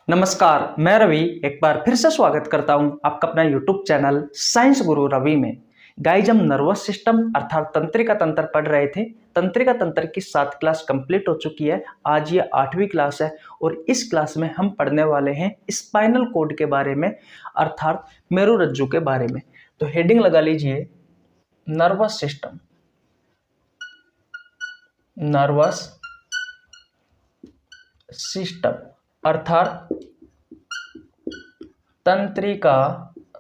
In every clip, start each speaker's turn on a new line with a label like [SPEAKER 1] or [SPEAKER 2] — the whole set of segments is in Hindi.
[SPEAKER 1] नमस्कार, मैं रवि एक बार फिर से स्वागत करता हूं आपका अपना YouTube चैनल साइंस गुरु रवि में। गाइज हम नर्वस सिस्टम अर्थात तंत्रिका तंत्र पढ़ रहे थे। तंत्रिका तंत्र की 7 क्लास कंप्लीट हो चुकी है। आज ये 8वीं क्लास है और इस क्लास में हम पढ़ने वाले हैं स्पाइनल कॉर्ड के बारे में अर्थात मेरुरज्जु के बारे में। तो हेडिंग लगा लीजिए नर्वस सिस्टम। नर्वस सिस्टम अर्थात तंत्रिका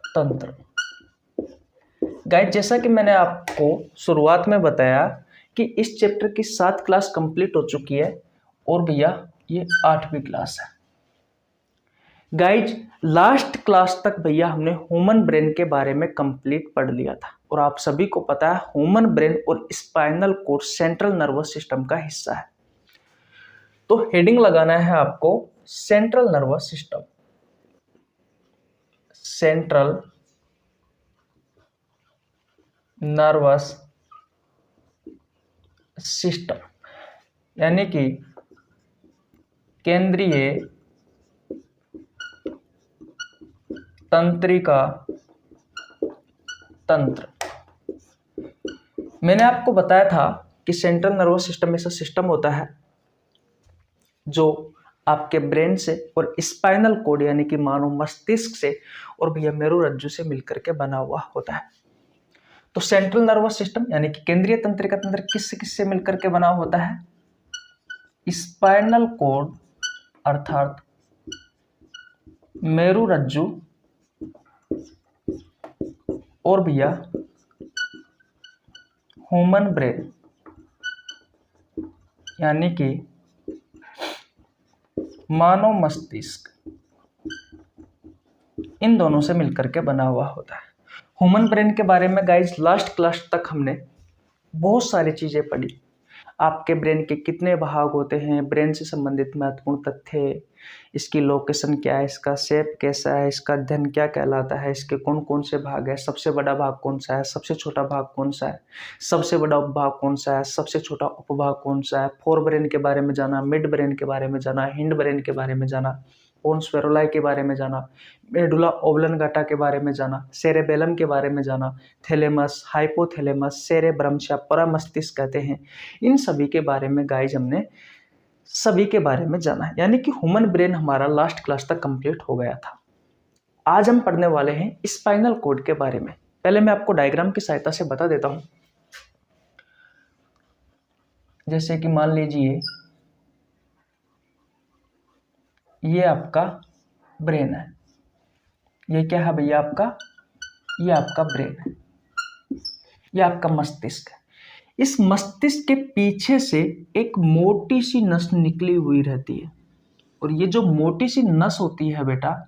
[SPEAKER 1] तंत्र। गाइस जैसा कि मैंने आपको शुरुआत में बताया कि इस चैप्टर की 7 क्लास कंप्लीट हो चुकी है और भैया ये 8वीं क्लास है। गाइज लास्ट क्लास तक भैया हमने ह्यूमन ब्रेन के बारे में कंप्लीट पढ़ लिया था और आप सभी को पता है ह्यूमन ब्रेन और spinal cord central nervous system का हिस्सा है। तो हेडिंग लगाना है आपको central nervous system. Central nervous system यानी कि केंद्रीय तंत्रिका तंत्र। मैंने आपको बताया था कि सेंट्रल नर्वस सिस्टम ऐसा सिस्टम होता है जो आपके ब्रेन से और स्पाइनल कॉर्ड यानी कि मानो मस्तिष्क से और भैया मेरुरज्जु से मिलकर के बना हुआ होता है। तो सेंट्रल नर्वस सिस्टम यानी कि केंद्रीय तंत्रिका तंत्र किससे किससे मिलकर के बना होता है? स्पाइनल कॉर्ड अर्थात मेरुरज्जु और भैया ह्यूमन ब्रेन यानी कि मानव मस्तिष्क, इन दोनों से मिलकर के बना हुआ होता है। ह्यूमन ब्रेन के बारे में गाइज लास्ट क्लास तक हमने बहुत सारी चीजें पढ़ी। आपके ब्रेन के कितने भाग होते हैं, ब्रेन से संबंधित महत्वपूर्ण तथ्य, इसकी लोकेशन क्या है, इसका शेप कैसा है, इसका अध्ययन क्या कहलाता है, इसके कौन कौन से भाग है, सबसे बड़ा भाग कौन सा है, सबसे छोटा भाग कौन सा है, सबसे बड़ा उपभाग कौन सा है, सबसे छोटा उपभाग कौन सा है, फोर ब्रेन के बारे में जाना, मिड ब्रेन के बारे में जाना, हिंड ब्रेन के बारे में जाना, पोन्स फेरोलाई के बारे में जाना, मेडुला ओब्लंगाटा के बारे में जाना, सेरेबेलम के बारे में जाना, थैलेमस, हाइपोथैलेमस, सेरेब्रम या परामस्तिष्क कहते हैं, इन सभी के बारे में गाइज हमने सभी के बारे में जाना है। यानी कि ह्यूमन ब्रेन हमारा लास्ट क्लास तक कंप्लीट हो गया था। आज हम पढ़ने वाले हैं स्पाइनल कॉर्ड के बारे में। पहले मैं आपको डायग्राम की सहायता से बता देता हूं। जैसे कि मान लीजिए ये आपका ब्रेन है, ये क्या है भैया आपका, ये आपका ब्रेन है, ये आपका मस्तिष्क है। इस मस्तिष्क के पीछे से एक मोटी सी नस निकली हुई रहती है और ये जो मोटी सी नस होती है बेटा,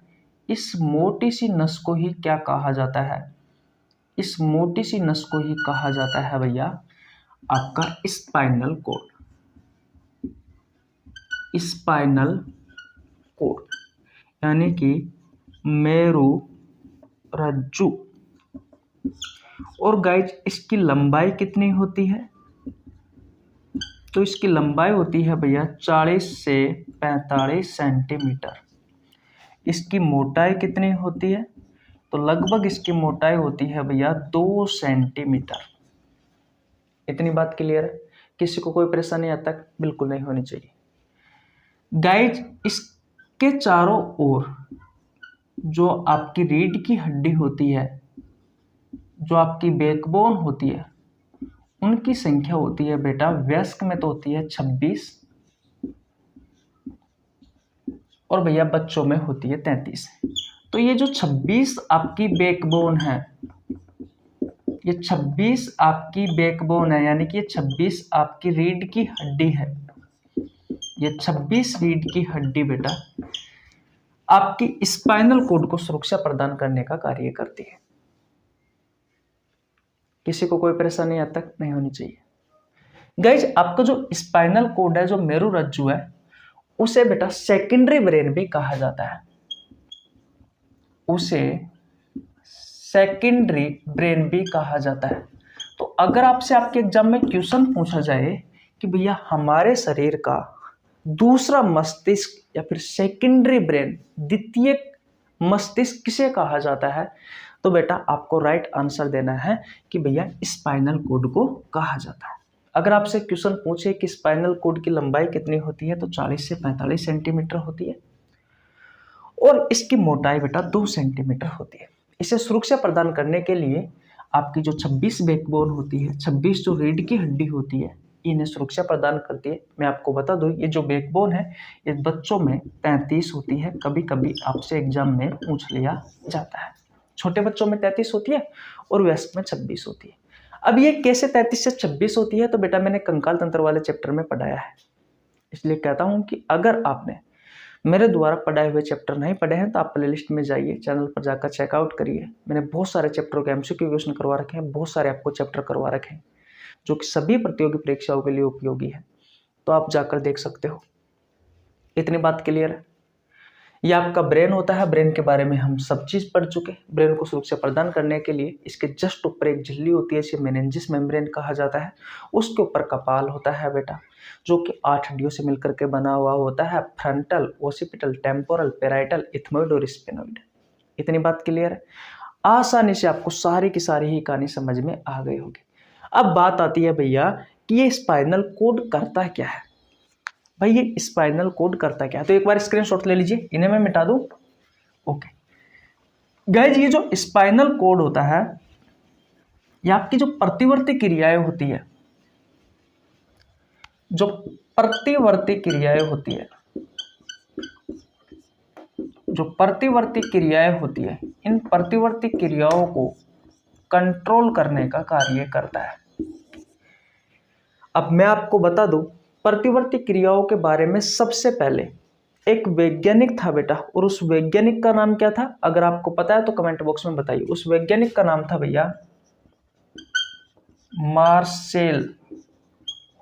[SPEAKER 1] इस मोटी सी नस को ही क्या कहा जाता है? इस मोटी सी नस को ही कहा जाता है भैया आपका स्पाइनल कॉर्ड। स्पाइनल कॉर्ड यानी कि मेरुरज्जु। और गाइज इसकी लंबाई कितनी होती है? तो इसकी लंबाई होती है भैया 40 से 45 सेंटीमीटर। इसकी मोटाई कितनी होती है? तो लगभग इसकी मोटाई होती है भैया 2 सेंटीमीटर। इतनी बात क्लियर है? किसी को कोई परेशानी आज तक बिल्कुल नहीं होनी चाहिए। गाइज इसके चारों ओर जो आपकी रीढ़ की हड्डी होती है, जो आपकी बैकबोन होती है, उनकी संख्या होती है बेटा वयस्क में तो होती है 26 और भैया बच्चों में होती है 33। तो ये जो 26 आपकी बैकबोन है, ये 26 आपकी बैकबोन है यानी कि ये 26 आपकी रीढ़ की हड्डी है। ये 26 रीढ़ की हड्डी बेटा आपकी स्पाइनल कॉर्ड को सुरक्षा प्रदान करने का कार्य करती है। किसी को कोई परेशानी आज तक नहीं होनी चाहिए। गाइज आपका जो स्पाइनल कॉर्ड है, जो मेरुरज्जु है, उसे बेटा सेकेंडरी ब्रेन भी कहा जाता है। उसे सेकेंडरी ब्रेन भी कहा जाता है। तो अगर आपसे आपके एग्जाम में क्वेश्चन पूछा जाए कि भैया हमारे शरीर का दूसरा मस्तिष्क या फिर सेकेंडरी ब्रेन, द्वितीयक मस्तिष्क किसे कहा जाता है? तो बेटा आपको राइट आंसर देना है कि भैया स्पाइनल कॉर्ड को कहा जाता है। अगर आपसे क्वेश्चन पूछे कि स्पाइनल कॉर्ड की लंबाई कितनी होती है तो 40 से 45 सेंटीमीटर होती है और इसकी मोटाई बेटा 2 सेंटीमीटर होती है। इसे सुरक्षा प्रदान करने के लिए आपकी जो 26 बैकबोन होती है, 26 जो रीढ़ की हड्डी होती है, इन्हें सुरक्षा प्रदान करती है। मैं आपको बता दूं ये जो बैकबोन है ये बच्चों में 33 होती है, कभी कभी आपसे एग्जाम में पूछ लिया जाता है। छोटे बच्चों में 33 होती है और वयस्क में 26 होती है। अब ये कैसे 33 से 26 होती है? तो बेटा मैंने कंकाल तंत्र वाले चैप्टर में पढ़ाया है, इसलिए कहता हूं कि अगर आपने मेरे द्वारा पढ़ाए हुए चैप्टर नहीं पढ़े हैं तो आप प्लेलिस्ट में जाइए, चैनल पर जाकर चेकआउट करिए। मैंने बहुत सारे चैप्टरों के एमसीक्यू क्वेश्चन करवा रखे हैं, बहुत सारे आपको चैप्टर करवा रखे हैं जो कि सभी प्रतियोगी परीक्षाओं के लिए उपयोगी है, तो आप जाकर देख सकते हो। इतनी बात क्लियर है। यह आपका ब्रेन होता है, ब्रेन के बारे में हम सब चीज़ पढ़ चुके। ब्रेन को सुरक्षा प्रदान करने के लिए इसके जस्ट ऊपर एक झिल्ली होती है, इसे मेनिंजिस मेम्ब्रेन कहा जाता है। उसके ऊपर कपाल होता है बेटा, जो कि 8 हड्डियों से मिलकर के बना हुआ होता है, frontal, occipital, temporal, parietal, ethmoid और स्पेनोइड। इतनी बात क्लियर है। आसानी से आपको सारी की सारी ही कहानी समझ में आ गई होगी। अब बात आती है भैया कि ये स्पाइनल कॉर्ड करता क्या है। भाई ये स्पाइनल कॉर्ड करता क्या है, तो एक बार स्क्रीनशॉट ले लीजिए, इन्हें मैं मिटा दूं। ओके गाइस, ये जो स्पाइनल कॉर्ड होता है ये आपकी जो प्रतिवर्ती क्रियाएं होती है, जो प्रतिवर्ती क्रियाएं होती है, जो प्रतिवर्ती क्रियाएं होती है, इन प्रतिवर्ती क्रियाओं को कंट्रोल करने का कार्य करता है। अब मैं आपको बता दूं प्रतिवर्ती क्रियाओं के बारे में। सबसे पहले एक वैज्ञानिक था बेटा, और उस वैज्ञानिक का नाम क्या था? अगर आपको पता है तो कमेंट बॉक्स में बताइए। उस वैज्ञानिक का नाम था भैया मार्सेल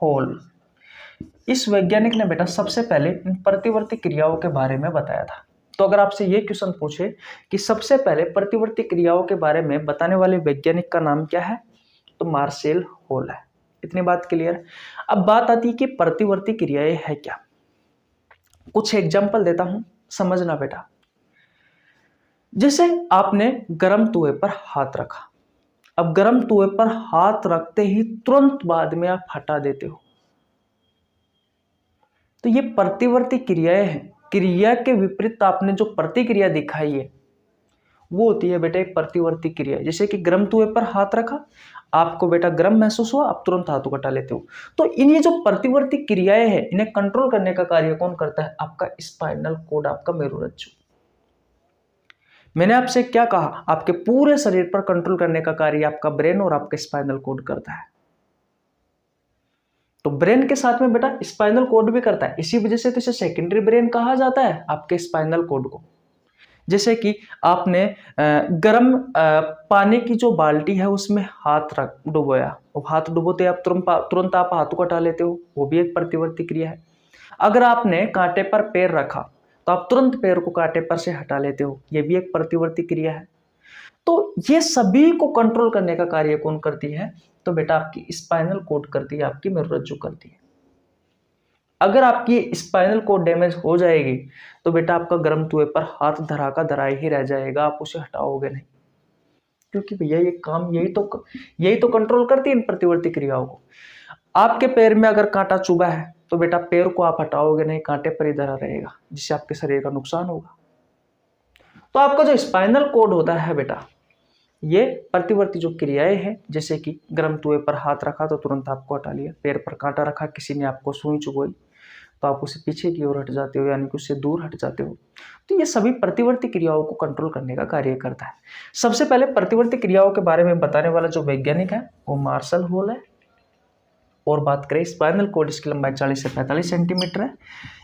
[SPEAKER 1] हॉल। इस वैज्ञानिक ने बेटा सबसे पहले इन प्रतिवर्ती क्रियाओं के बारे में बताया था। तो अगर आपसे ये क्वेश्चन पूछे कि सबसे पहले प्रतिवर्ती क्रियाओं के बारे में बताने वाले वैज्ञानिक का नाम क्या है, तो मार्सेल हॉल है। इतनी बात क्लियर। अब बात आती है कि प्रतिवर्ती क्रियाएं है क्या। कुछ एग्जाम्पल देता हूं, समझना बेटा। जैसे आपने गर्म तवे पर हाथ रखा, अब गर्म तवे पर हाथ रखते ही तुरंत बाद में आप हटा देते हो, तो ये प्रतिवर्ती क्रियाएं हैं। क्रिया के विपरीत आपने जो प्रतिक्रिया दिखाई है वो होती है बेटा एक प्रतिवर्ती क्रिया। जैसे कि गर्म तवे पर हाथ रखा, आपको बेटा गर्म महसूस हुआ, आप तुरंत हाथों को हटा लेते हो। तो इन ये जो प्रतिवर्ती क्रियाएं हैं इन्हें कंट्रोल करने का कार्य कौन करता है? आपका स्पाइनल कॉर्ड, आपका मेरुरज्जु। मैंने आपसे क्या कहा? आपके पूरे शरीर पर कंट्रोल करने का कार्य आपका ब्रेन और आपका स्पाइनल कॉर्ड करता है। तो ब्रेन के साथ में बेटा स्पाइनल कॉर्ड भी करता है, इसी वजह से तो इसे सेकेंडरी ब्रेन कहा जाता है आपके स्पाइनल कॉर्ड को। जैसे कि आपने गर्म पानी की जो बाल्टी है उसमें हाथ रख डुबोया, और हाथ डुबोते आप तुरंत आप हाथों को हटा लेते हो, वो भी एक प्रतिवर्ती क्रिया है। अगर आपने कांटे पर पैर रखा तो आप तुरंत पैर को कांटे पर से हटा लेते हो, ये भी एक प्रतिवर्ती क्रिया है। तो ये सभी को कंट्रोल करने का कार्य कौन करती है? तो बेटा आपकी स्पाइनल कॉर्ड करती है, आपकी मेरुरज्जु करती है। अगर आपकी स्पाइनल कॉर्ड डैमेज हो जाएगी तो बेटा आपका गर्म तवे पर हाथ धरा का धरा ही रह जाएगा, आप उसे हटाओगे नहीं, क्योंकि भैया ये काम यही तो कंट्रोल करती है इन प्रतिवर्ती क्रियाओं को। आपके पैर में अगर कांटा चुभा है तो बेटा पैर को आप हटाओगे नहीं, कांटे पर ही धरा रहेगा, जिससे आपके शरीर का नुकसान होगा। तो आपका जो स्पाइनल कॉर्ड होता है बेटा, ये प्रतिवर्ती जो क्रियाएं हैं, जैसे कि गर्म तवे पर हाथ रखा तो तुरंत आपको हटा लिया, पैर पर कांटा रखा, किसी ने आपको सुई चुभोई तो आप उसे पीछे की ओर हट जाते हो, यानी कि उससे दूर हट जाते हो। तो ये सभी प्रतिवर्ती क्रियाओं को कंट्रोल करने का कार्य करता है। सबसे पहले प्रतिवर्ती क्रियाओं के बारे में बताने वाला जो वैज्ञानिक है वो मार्शल हॉल है। और बात करें स्पाइनल कॉर्ड, इसकी लंबाई 40 से 45 सेंटीमीटर है,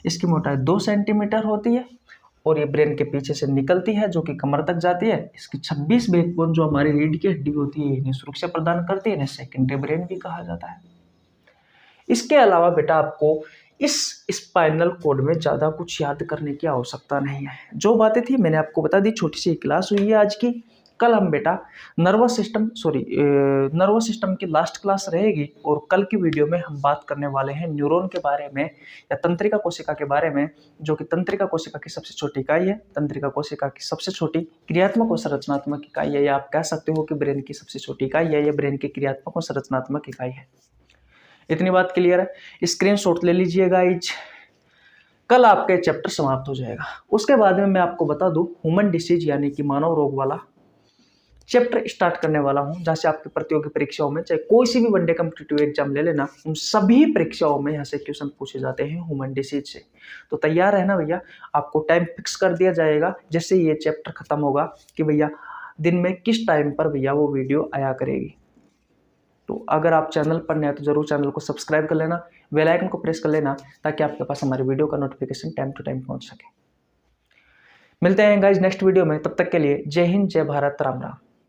[SPEAKER 1] इसकी मोटाई 2 सेंटीमीटर होती है, और ये ब्रेन के पीछे से निकलती है जो कि कमर तक जाती है। इसकी 26 बैकबोन जो हमारी रीढ़ की हड्डी होती है इन्हें सुरक्षा प्रदान करती है, इन्हें सेकेंडरी ब्रेन भी कहा जाता है। इसके अलावा बेटा आपको इस स्पाइनल कॉर्ड में ज़्यादा कुछ याद करने की आवश्यकता नहीं है। जो बातें थी मैंने आपको बता दी, छोटी सी क्लास हुई है आज की, कल हम बेटा नर्वस सिस्टम की लास्ट क्लास रहेगी और कल की वीडियो में हम बात करने वाले हैं न्यूरॉन के बारे में या तंत्रिका कोशिका के बारे में, जो कि तंत्रिका कोशिका की सबसे छोटी इकाई है, तंत्रिका कोशिका की सबसे छोटी क्रियात्मक और संरचनात्मक इकाई है, या आप कह सकते हो कि ब्रेन की सबसे छोटी इकाई है, या ब्रेन की क्रियात्मक और संरचनात्मक इकाई है। इतनी बात क्लियर है, स्क्रीनशॉट ले लीजिएगा। कल आपका चैप्टर समाप्त हो जाएगा। उसके बाद में मैं आपको बता दूं ह्यूमन डिसीज यानी कि मानव रोग वाला चैप्टर स्टार्ट करने वाला हूं, जहां से आपकी प्रतियोगी परीक्षाओं में चाहे कोई सी भी वनडे कॉम्पिटिटिव एग्जाम ले लेना, उन सभी परीक्षाओं में यहाँ से क्वेश्चन पूछे जाते हैं ह्यूमन डिसीज से। तो तैयार रहना भैया, आपको टाइम फिक्स कर दिया जाएगा जैसे ये चैप्टर खत्म होगा कि भैया दिन में किस टाइम पर भैया वो वीडियो आया करेगी। तो अगर आप चैनल पर नए हैं तो जरूर चैनल को सब्सक्राइब कर लेना, बेल आइकन को प्रेस कर लेना, ताकि आपके पास हमारी वीडियो का नोटिफिकेशन टाइम टू टाइम पहुंच सके। मिलते हैं गाइज नेक्स्ट वीडियो में, तब तक के लिए जय हिंद, जय भारत, राम राम।